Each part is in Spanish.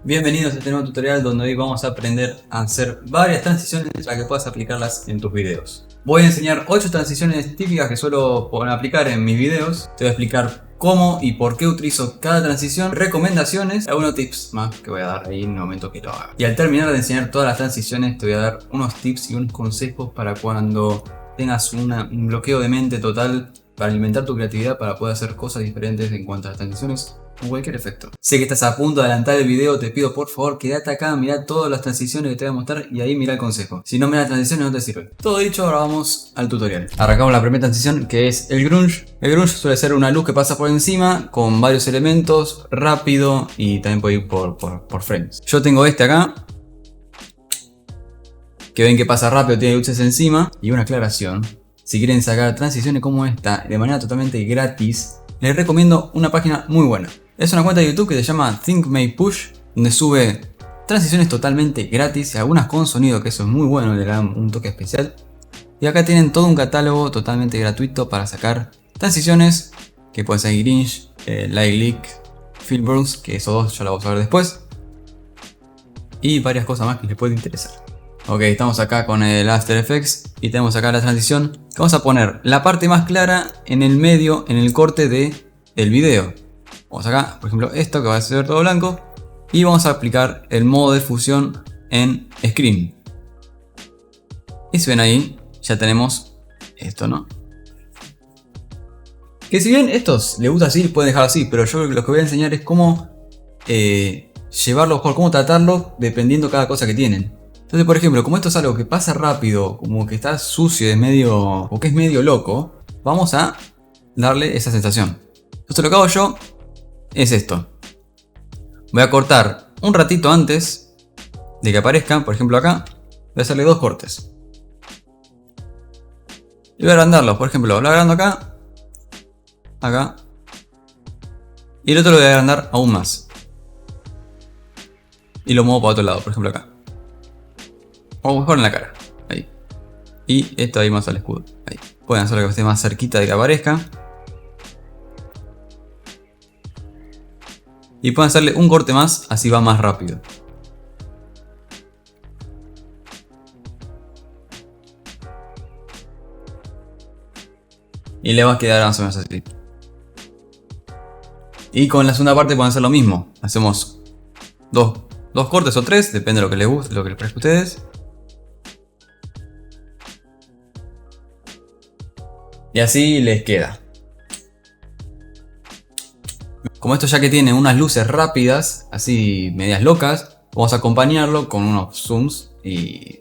Bienvenidos a este nuevo tutorial donde hoy vamos a aprender a hacer varias transiciones para que puedas aplicarlas en tus videos. Voy a enseñar 8 transiciones típicas que suelo aplicar en mis videos. Te voy a explicar cómo y por qué utilizo cada transición, recomendaciones y algunos tips más que voy a dar ahí en el momento que lo haga. Y al terminar de enseñar todas las transiciones te voy a dar unos tips y unos consejos para cuando tengas un bloqueo de mente total, para alimentar tu creatividad, para poder hacer cosas diferentes en cuanto a las transiciones o cualquier efecto. Sé que estás a punto de adelantar el video, te pido por favor quédate acá, mirá todas las transiciones que te voy a mostrar y ahí mirá el consejo. Si no miras las transiciones no te sirve. Todo dicho, ahora vamos al tutorial. Arrancamos la primera transición, que es el grunge. El grunge suele ser una luz que pasa por encima con varios elementos, rápido y también puede ir por frames. Yo tengo este acá, que ven que pasa rápido, tiene luces encima. Y una aclaración: si quieren sacar transiciones como esta de manera totalmente gratis, les recomiendo una página muy buena. Es una cuenta de YouTube que se llama Think Make Push, donde sube transiciones totalmente gratis y algunas con sonido, que eso es muy bueno, le dan un toque especial. Y acá tienen todo un catálogo totalmente gratuito para sacar transiciones, que pueden ser Grinch, Light Leak, Fill Burns, que esos dos ya lo vamos a ver después. Y varias cosas más que les puede interesar. Ok, estamos acá con el After Effects y tenemos acá la transición. Vamos a poner la parte más clara en el medio, en el corte del video. Vamos acá, por ejemplo, esto que va a ser todo blanco. Y vamos a aplicar el modo de fusión en Screen. Y si ven ahí, ya tenemos esto, ¿no? Que si bien estos les gusta así, pueden dejarlo así. Pero yo lo que voy a enseñar es cómo llevarlo, cómo tratarlo dependiendo cada cosa que tienen. Entonces, por ejemplo, como esto es algo que pasa rápido, como que está sucio, o que es medio loco, vamos a darle esa sensación. Entonces lo que hago yo es esto. Voy a cortar un ratito antes de que aparezca, por ejemplo acá, voy a hacerle 2 cortes. Y voy a agrandarlos, por ejemplo, lo agrando acá, acá, y el otro lo voy a agrandar aún más. Y lo muevo para otro lado, por ejemplo acá. O mejor en la cara, ahí. Y esto ahí más al escudo, ahí. Pueden hacerlo que esté más cerquita de que aparezca. Y pueden hacerle un corte más, así va más rápido. Y le va a quedar más o menos así. Y con la segunda parte pueden hacer lo mismo. Hacemos dos cortes o 3, depende de lo que les guste, lo que les parezca a ustedes. Y así les queda. Como esto ya que tiene unas luces rápidas, así medias locas, vamos a acompañarlo con unos zooms y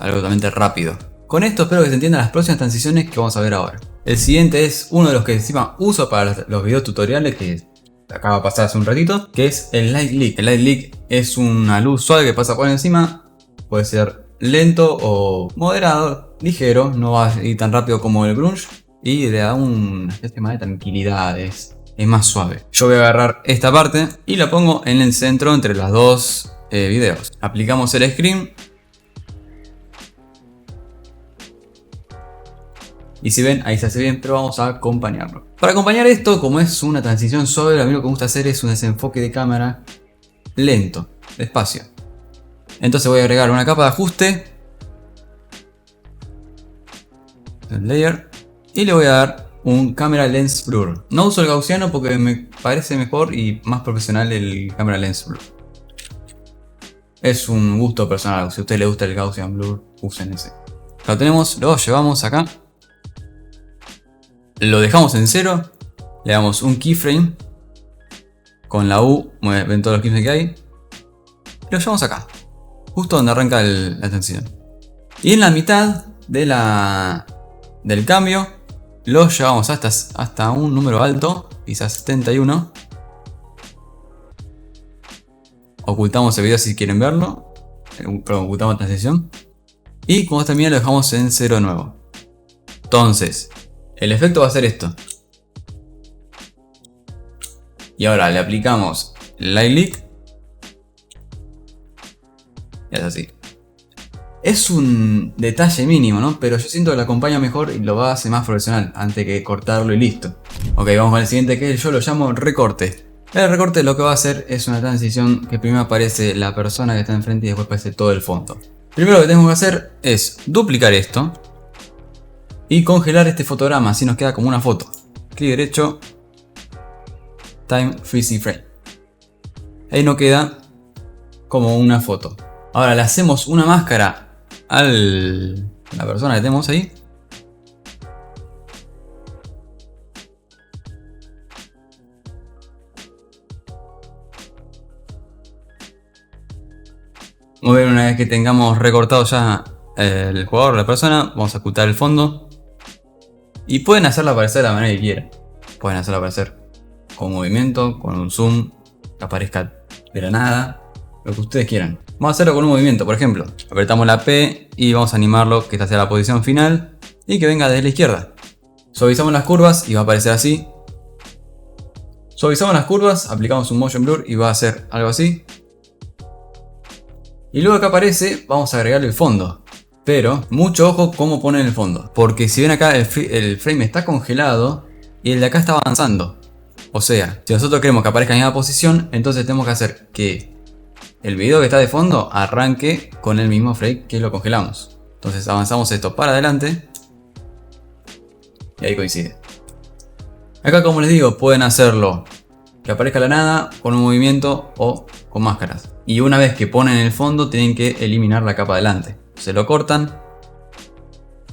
algo totalmente rápido. Con esto espero que se entiendan las próximas transiciones que vamos a ver ahora. El siguiente es uno de los que encima uso para los videos tutoriales, que acaba de pasar hace un ratito, que es el Light Leak. El Light Leak es una luz suave que pasa por encima, puede ser lento o moderado, ligero, no va a ir tan rápido como el grunge y le da una especie más de tranquilidad, es más suave. Yo voy a agarrar esta parte y la pongo en el centro entre los dos videos. Aplicamos el screen. Y si ven, ahí se hace bien, pero vamos a acompañarlo. Para acompañar esto, como es una transición suave, a mí lo que me gusta hacer es un desenfoque de cámara lento, despacio. Entonces voy a agregar una capa de ajuste, el layer, y le voy a dar un Camera Lens Blur. No uso el gaussiano porque me parece mejor y más profesional el Camera Lens Blur. Es un gusto personal, si a usted le gusta el Gaussian Blur, usen ese. Lo tenemos, lo llevamos acá. Lo dejamos en 0. Le damos un keyframe. Con la U, ven todos los keyframes que hay. Y lo llevamos acá. Justo donde arranca la transición. Y en la mitad del cambio, lo llevamos hasta un número alto, quizás 71. Ocultamos el video si quieren verlo. Pero ocultamos la transición. Y cuando termine lo dejamos en 0 de nuevo. Entonces, el efecto va a ser esto. Y ahora le aplicamos Light Leak. Y es así. Es un detalle mínimo, ¿no? Pero yo siento que lo acompaña mejor y lo hace más profesional antes que cortarlo y listo. Ok, vamos con el siguiente, que yo lo llamo recorte. El recorte lo que va a hacer es una transición que primero aparece la persona que está enfrente y después aparece todo el fondo. Primero lo que tenemos que hacer es duplicar esto y congelar este fotograma, así nos queda como una foto. Clic derecho, Time Freeze Frame. Ahí nos queda como una foto. Ahora le hacemos una máscara a la persona que tenemos ahí. Muy bien, una vez que tengamos recortado ya el jugador, la persona, vamos a ocultar el fondo. Y pueden hacerlo aparecer de la manera que quieran. Pueden hacerlo aparecer con movimiento, con un zoom, que aparezca de la nada, lo que ustedes quieran. Vamos a hacerlo con un movimiento, por ejemplo. Apretamos la P y vamos a animarlo que esta sea la posición final y que venga desde la izquierda. Suavizamos las curvas y va a aparecer así. Suavizamos las curvas, aplicamos un motion blur y va a ser algo así. Y luego que aparece, vamos a agregarle el fondo. Pero, mucho ojo cómo ponen el fondo. Porque si ven acá, el frame está congelado y el de acá está avanzando. O sea, si nosotros queremos que aparezca en la misma posición, entonces tenemos que hacer que el video que está de fondo arranque con el mismo frame que lo congelamos. Entonces avanzamos esto para adelante. Y ahí coincide. Acá, como les digo, pueden hacerlo que aparezca la nada, con un movimiento o con máscaras. Y una vez que ponen el fondo, tienen que eliminar la capa delante. Se lo cortan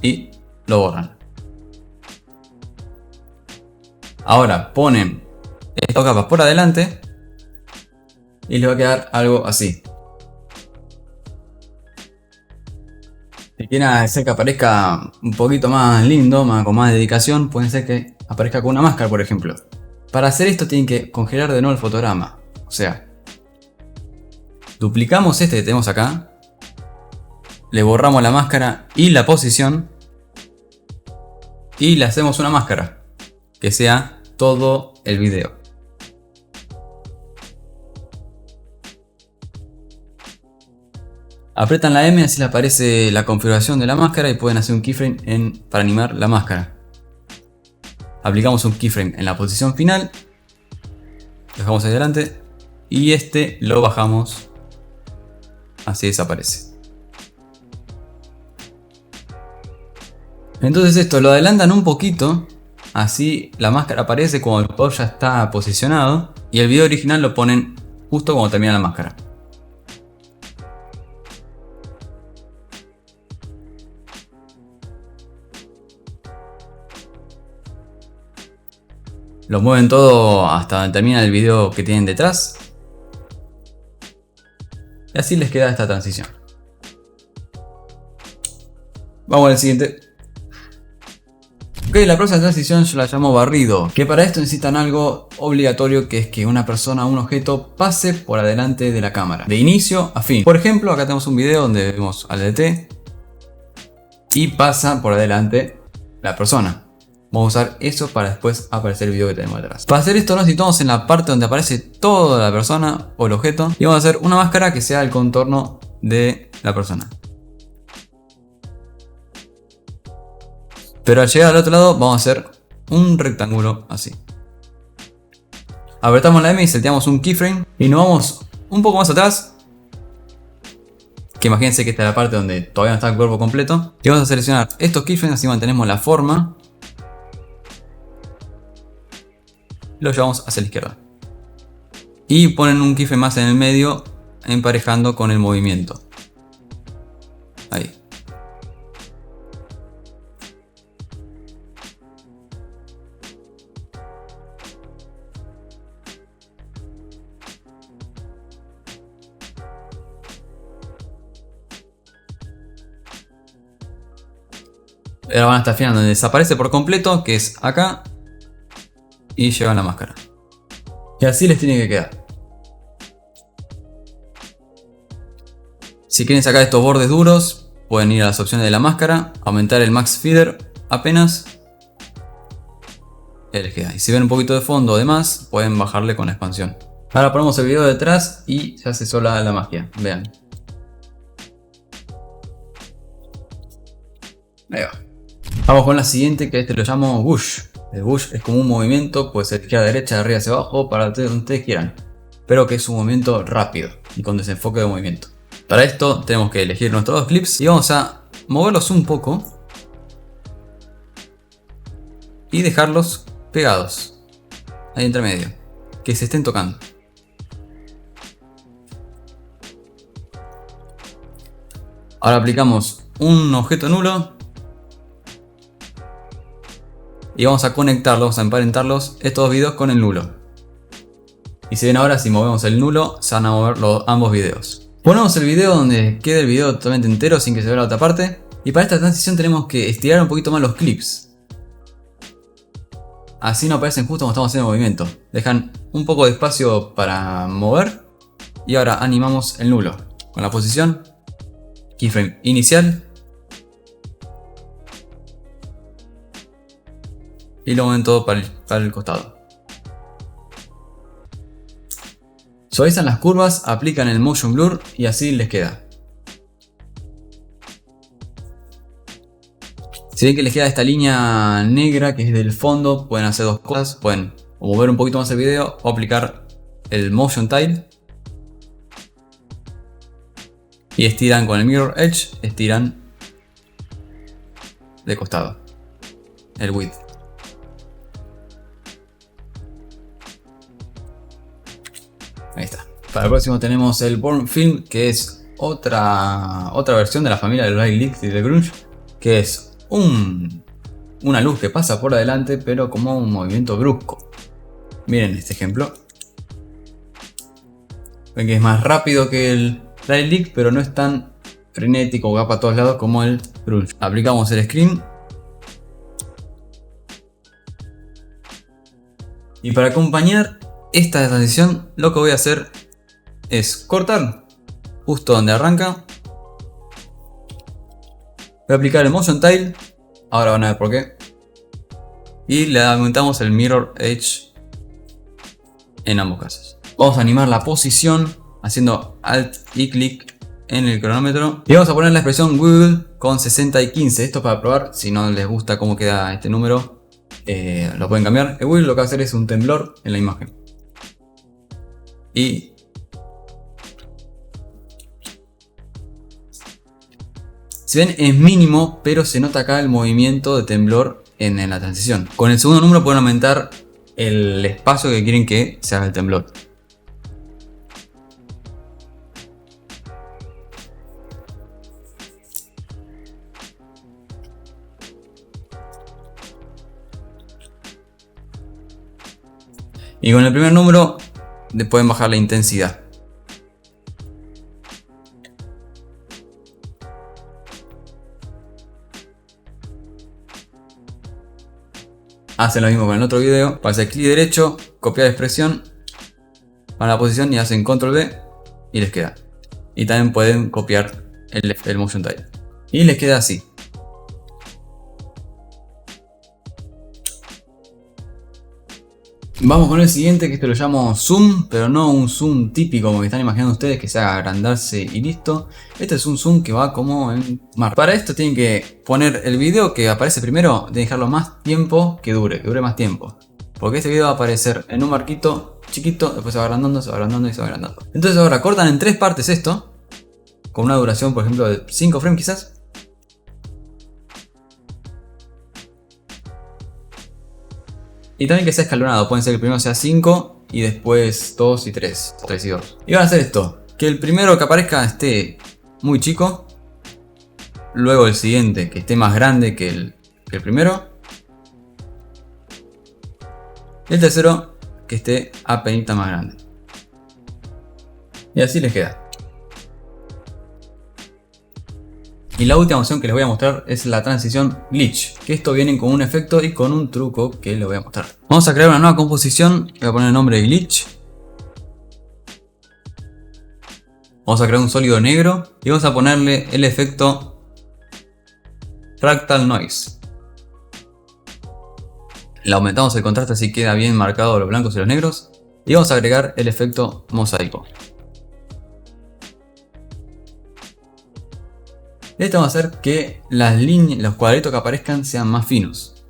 y lo borran. Ahora ponen estas capas por adelante y les va a quedar algo así. Si quieren hacer que aparezca un poquito más lindo, con más dedicación, pueden ser que aparezca con una máscara, por ejemplo. Para hacer esto tienen que congelar de nuevo el fotograma. O sea, duplicamos este que tenemos acá, le borramos la máscara y la posición y le hacemos una máscara que sea todo el video. Apretan la M, así les aparece la configuración de la máscara y pueden hacer un keyframe para animar la máscara. Aplicamos un keyframe en la posición final, dejamos ahí adelante y este lo bajamos, así desaparece. Entonces esto lo adelantan un poquito, así la máscara aparece cuando el jugador ya está posicionado y el video original lo ponen justo cuando termina la máscara. Lo mueven todo hasta donde termina el video que tienen detrás. Y así les queda esta transición. Vamos al siguiente. Ok, la próxima transición yo la llamo barrido. Que para esto necesitan algo obligatorio, que es que una persona o un objeto pase por adelante de la cámara. De inicio a fin. Por ejemplo, acá tenemos un video donde vemos al DT. Y pasa por adelante la persona. Vamos a usar eso para después aparecer el video que tenemos detrás. Para hacer esto nos situamos en la parte donde aparece toda la persona o el objeto. Y vamos a hacer una máscara que sea el contorno de la persona. Pero al llegar al otro lado vamos a hacer un rectángulo así. Apretamos la M y seteamos un keyframe. Y nos vamos un poco más atrás. Que imagínense que esta es la parte donde todavía no está el cuerpo completo. Y vamos a seleccionar estos keyframes, así mantenemos la forma. Lo llevamos hacia la izquierda. Y ponen un keyframe más en el medio, emparejando con el movimiento. Ahí. Ahora van hasta el final donde desaparece por completo, que es acá. Y llevan la máscara. Y así les tiene que quedar. Si quieren sacar estos bordes duros, pueden ir a las opciones de la máscara, aumentar el max feeder apenas. Y les queda. Y si ven un poquito de fondo o demás, pueden bajarle con la expansión. Ahora ponemos el video detrás y se hace sola la magia. Vean. Ahí va. Vamos con la siguiente, que este lo llamo Whoosh. El bush es como un movimiento, puede ser de izquierda a derecha, de arriba hacia abajo, para donde ustedes quieran. Pero que es un movimiento rápido y con desenfoque de movimiento. Para esto tenemos que elegir nuestros dos clips y vamos a moverlos un poco y dejarlos pegados ahí entre medio, que se estén tocando. Ahora aplicamos un objeto nulo y vamos a conectarlos, vamos a emparentarlos estos dos videos con el nulo. Y si ven ahora, si movemos el nulo, se van a mover ambos videos. Ponemos el video donde quede el video totalmente entero sin que se vea la otra parte. Y para esta transición tenemos que estirar un poquito más los clips. Así no aparecen justo cuando estamos haciendo el movimiento. Dejan un poco de espacio para mover. Y ahora animamos el nulo. Con la posición, keyframe inicial. Y lo mueven todo para el costado. Suavizan las curvas, aplican el motion blur y así les queda. Si ven que les queda esta línea negra que es del fondo, pueden hacer dos cosas. Pueden o mover un poquito más el video o aplicar el motion tile. Y estiran con el mirror edge, estiran de costado el width. Ahí está. Para el próximo tenemos el Born Film, que es otra versión de la familia del Light Leak y del Grunge, que es una luz que pasa por adelante, pero como un movimiento brusco. Miren este ejemplo. Ven que es más rápido que el Light Leak, pero no es tan frenético o va para todos lados como el Grunge. Aplicamos el screen. Y para acompañar esta transición, lo que voy a hacer es cortar justo donde arranca. Voy a aplicar el motion tile. Ahora van a ver por qué. Y le aumentamos el mirror edge en ambos casos. Vamos a animar la posición haciendo alt y clic en el cronómetro. Y vamos a poner la expresión wiggle con 60 y 15. Esto para probar. Si no les gusta cómo queda este número, lo pueden cambiar. El wiggle lo que va a hacer es un temblor en la imagen. Y si ven, es mínimo, pero se nota acá el movimiento de temblor en la transición. Con el segundo número pueden aumentar el espacio que quieren que se haga el temblor. Y con el primer número le pueden bajar la intensidad. Hacen lo mismo con el otro video. Para hacer clic derecho, copiar expresión, van a la posición y hacen control V y les queda. Y también pueden copiar el motion tile. Y les queda así. Vamos con el siguiente, que esto lo llamo zoom, pero no un zoom típico como que están imaginando ustedes, que se haga agrandarse y listo. Este es un zoom que va como en mar. Para esto tienen que poner el video que aparece primero, tienen que dejarlo más tiempo que dure más tiempo. Porque este video va a aparecer en un marquito chiquito, después se va agrandando, se va agrandando y se va agrandando. Entonces ahora cortan en 3 partes esto, con una duración por ejemplo de 5 frames quizás. Y también que sea escalonado, pueden ser que el primero sea 5 y después 2 y 3, 3 y 2. Y van a hacer esto, que el primero que aparezca esté muy chico, luego el siguiente que esté más grande que el primero, y el tercero que esté apenas más grande. Y así les queda. Y la última opción que les voy a mostrar es la transición glitch, que esto viene con un efecto y con un truco que les voy a mostrar. Vamos a crear una nueva composición, voy a poner el nombre de glitch. Vamos a crear un sólido negro y vamos a ponerle el efecto fractal noise. Le aumentamos el contraste así queda bien marcado los blancos y los negros. Y vamos a agregar el efecto mosaico. Esto va a hacer que las líneas, los cuadritos que aparezcan sean más finos.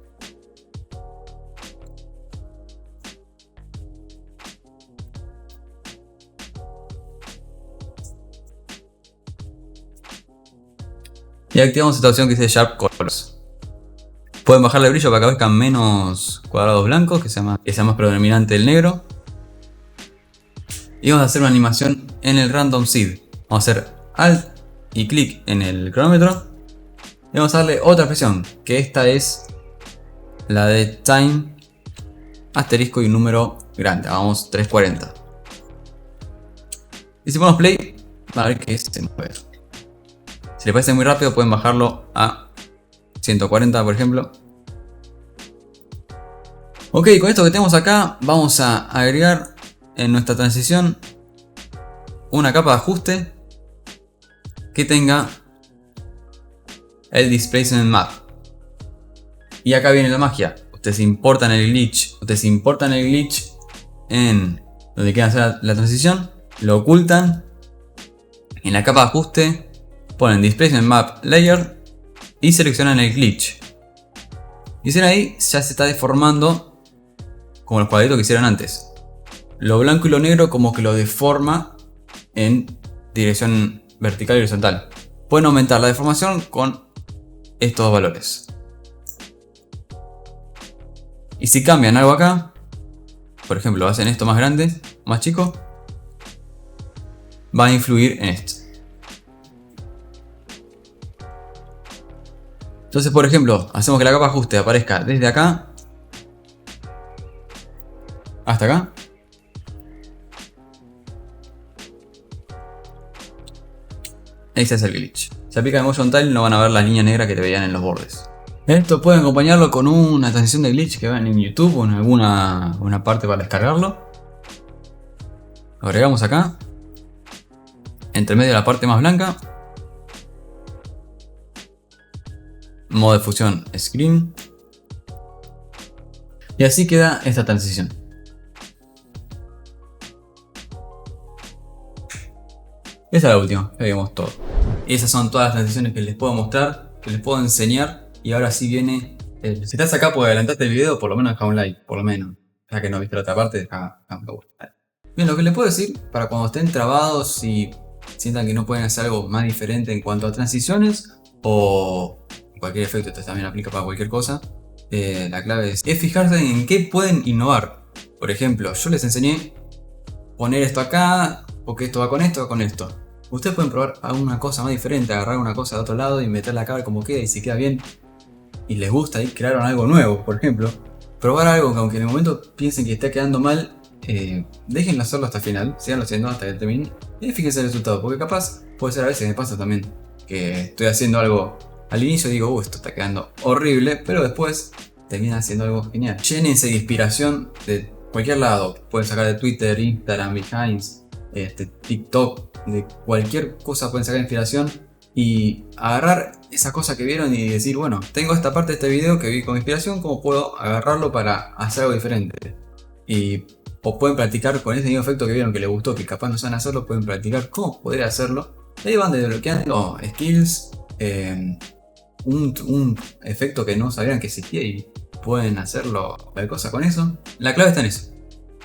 Y activamos esta opción que dice Sharp Colors. Pueden bajarle el brillo para que aparezcan menos cuadrados blancos, que sea más predominante el negro. Y vamos a hacer una animación en el Random Seed. Vamos a hacer Alt y clic en el cronómetro. Y vamos a darle otra expresión, que esta es la de Time, asterisco y un número grande. Vamos 340. Y si ponemos play, van a ver que se mueve. Si les parece muy rápido, pueden bajarlo a 140, por ejemplo. Ok, con esto que tenemos acá, vamos a agregar en nuestra transición una capa de ajuste que tenga el Displacement Map. Y acá viene la magia. Ustedes importan el glitch. En donde quieran hacer la transición. Lo ocultan. En la capa de ajuste ponen Displacement Map Layer y seleccionan el glitch. Y si ahí ya se está deformando como los cuadritos que hicieron antes. Lo blanco y lo negro como que lo deforma en dirección vertical y horizontal. Pueden aumentar la deformación con estos valores. Y si cambian algo acá, por ejemplo hacen esto más grande, más chico, va a influir en esto. Entonces, por ejemplo, hacemos que la capa de ajuste aparezca desde acá hasta acá. Ese es el glitch. Si aplica el Motion Tile no van a ver la línea negra que te veían en los bordes. Esto pueden acompañarlo con una transición de glitch que vean en YouTube o en alguna parte para descargarlo. Lo agregamos acá, entre medio de la parte más blanca. Modo de fusión Screen. Y así queda esta transición. Esa es la última, ya vimos todo. Y esas son todas las transiciones que les puedo mostrar, que les puedo enseñar. Y ahora sí viene el... Si estás acá por adelantarte el video, por lo menos deja un like, por lo menos. Ya que no viste la otra parte, deja un me gusta. Bien, lo que les puedo decir, para cuando estén trabados y sientan que no pueden hacer algo más diferente en cuanto a transiciones, o cualquier efecto, esto también aplica para cualquier cosa, la clave es fijarse en qué pueden innovar. Por ejemplo, yo les enseñé poner esto acá, porque esto va con esto, va con esto. Ustedes pueden probar alguna cosa más diferente, agarrar una cosa de otro lado y meterla acá a ver cómo queda, y si queda bien y les gusta y crearon algo nuevo, por ejemplo. Probar algo que aunque en el momento piensen que está quedando mal, déjenlo hacerlo hasta el final, síganlo haciendo hasta que termine y fíjense el resultado, porque capaz puede ser, a veces me pasa también que estoy haciendo algo al inicio y digo, esto está quedando horrible, pero después termina haciendo algo genial. Llénense de inspiración de cualquier lado, pueden sacar de Twitter, Instagram, Behance, TikTok, de cualquier cosa pueden sacar inspiración y agarrar esa cosa que vieron y decir, bueno, tengo esta parte de este video que vi con inspiración, ¿cómo puedo agarrarlo para hacer algo diferente? Y o pueden practicar con ese mismo efecto que vieron que les gustó, que capaz no saben hacerlo, pueden practicar cómo podría hacerlo. Ahí van desbloqueando skills, un efecto que no sabían que existía y pueden hacerlo, cualquier cosa con eso. La clave está en eso.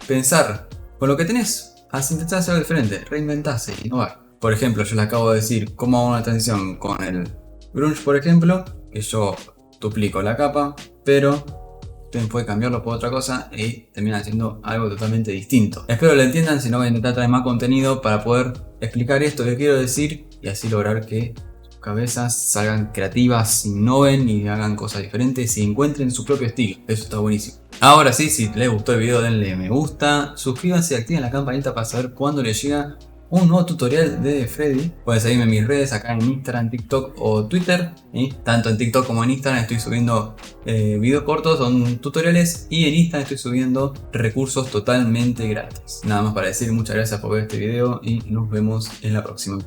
Pensar con lo que tenés, intentar hacer algo diferente, reinventarse, innovar. Por ejemplo, yo les acabo de decir cómo hago una transición con el grunge, por ejemplo, que yo duplico la capa, pero ustedes pueden cambiarlo por otra cosa y terminan haciendo algo totalmente distinto. Espero lo entiendan, si no voy a intentar traer más contenido para poder explicar esto que quiero decir y así lograr que sus cabezas salgan creativas, innoven y hagan cosas diferentes y encuentren su propio estilo. Eso está buenísimo. Ahora sí, si les gustó el video denle me gusta, suscríbanse y activen la campanita para saber cuándo les llega un nuevo tutorial de Freddy. Pueden seguirme en mis redes acá en Instagram, TikTok o Twitter. Tanto en TikTok como en Instagram estoy subiendo videos cortos, son tutoriales. Y en Instagram estoy subiendo recursos totalmente gratis. Nada más para decir muchas gracias por ver este video y nos vemos en la próxima.